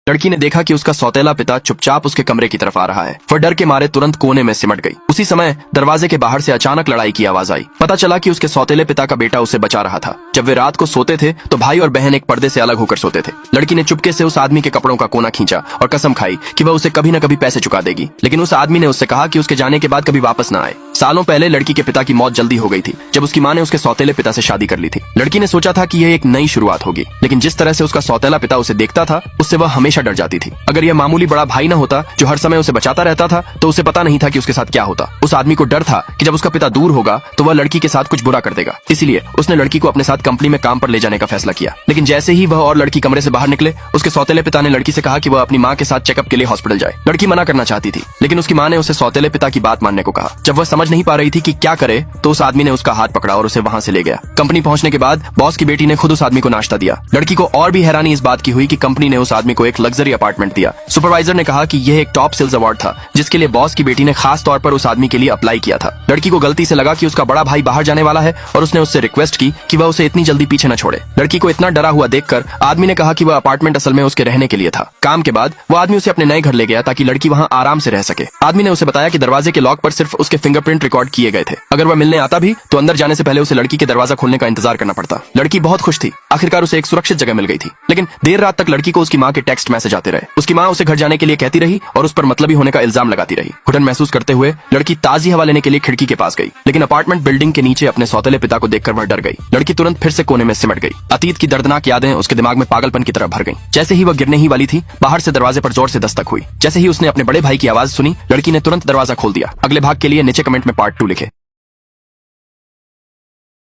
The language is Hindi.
लड़की ने देखा कि उसका सौतेला पिता चुपचाप उसके कमरे की तरफ आ रहा है। वह डर के मारे तुरंत कोने में सिमट गई। उसी समय दरवाजे के बाहर से अचानक लड़ाई की आवाज आई। पता चला कि उसके सौतेले पिता का बेटा उसे बचा रहा था। जब वे रात को सोते थे तो भाई और बहन एक पर्दे से अलग होकर सोते थे। लड़की ने चुपके से उस आदमी के कपड़ों का कोना खींचा और कसम खाई कि वह उसे कभी न कभी पैसे चुका देगी। लेकिन उस आदमी ने उससे कहा कि उसके जाने के बाद कभी वापस न आए। सालों पहले लड़की के पिता की मौत जल्दी हो गई थी जब उसकी मां ने उसके सौतेले पिता से शादी कर ली थी। लड़की ने सोचा था कि यह एक नई शुरुआत होगी, लेकिन जिस तरह से उसका सौतेला पिता उसे देखता था उससे वह हमेशा डर जाती थी। अगर यह मामूली बड़ा भाई न होता जो हर समय उसे बचाता रहता था तो उसे पता नहीं था कि उसके साथ क्या होता। उस आदमी को डर था कि जब उसका पिता दूर होगा तो वह लड़की के साथ कुछ बुरा कर देगा। इसलिए उसने लड़की को अपने साथ कंपनी में काम पर ले जाने का फैसला किया। लेकिन जैसे ही वह और लड़की कमरे से बाहर निकले उसके सौतेले पिता ने लड़की से कहा कि वह अपनी मां के साथ चेकअप के लिए हॉस्पिटल जाए। लड़की मना करना चाहती थी, लेकिन उसकी मां ने उसे सौतेले पिता की बात मानने को कहा। जब वह समझ नहीं पा रही थी कि क्या करे तो उस आदमी ने उसका हाथ पकड़ा और उसे वहां से ले गया। कंपनी पहुंचने के बाद बॉस की बेटी ने खुद उस आदमी को नाश्ता दिया। लड़की को और भी हैरानी इस बात की हुई कि कंपनी ने उस आदमी को एक लग्जरी अपार्टमेंट दिया। सुपरवाइजर ने कहा कि यह एक टॉप सेल्स अवार्ड था जिसके लिए बॉस की बेटी ने खास तौर पर उस आदमी के लिए अप्लाई किया था। लड़की को गलती से लगा कि उसका बड़ा भाई बाहर जाने वाला है और उसने उससे रिक्वेस्ट की कि वह उसे इतनी जल्दी पीछे न छोड़े। लड़की को इतना डरा हुआ देखकर आदमी ने कहा कि वह अपार्टमेंट असल में उसके रहने के लिए था। काम के बाद वो आदमी उसे अपने नए घर ले गया ताकि लड़की वहां आराम से रह सके। आदमी ने उसे बताया कि दरवाजे के लॉक पर सिर्फ उसके फिंगरप्रिंट रिकॉर्ड किए गए थे। अगर वह मिलने आता भी तो अंदर जाने से पहले उसे लड़की के दरवाजा खोलने का इंतजार करना पड़ता। लड़की बहुत खुश थी, आखिरकार उसे एक सुरक्षित जगह मिल गई थी। लेकिन देर रात तक लड़की को उसकी मां के टेक्स्ट मैसेज आते रहे। उसकी मां उसे घर जाने के लिए कहती रही और उस पर मतलबी होने का इल्जाम लगाती रही। घुटन महसूस करते हुए लड़की ताजी हवा लेने के लिए खिड़की के पास गई, लेकिन अपार्टमेंट बिल्डिंग के नीचे अपने सौतेले पिता को देखकर वह डर गई। लड़की तुरंत फिर से कोने में सिमट गई। अतीत की दर्दनाक यादें उसके दिमाग में पागलपन की तरह भर गईं। जैसे ही वह गिरने ही वाली थी बाहर से दरवाजे पर जोर से दस्तक हुई। जैसे ही उसने अपने बड़े भाई की आवाज सुनी लड़की ने तुरंत दरवाजा खोल दिया। अगले भाग के लिए नीचे कमेंट में पार्ट 2 लिखे।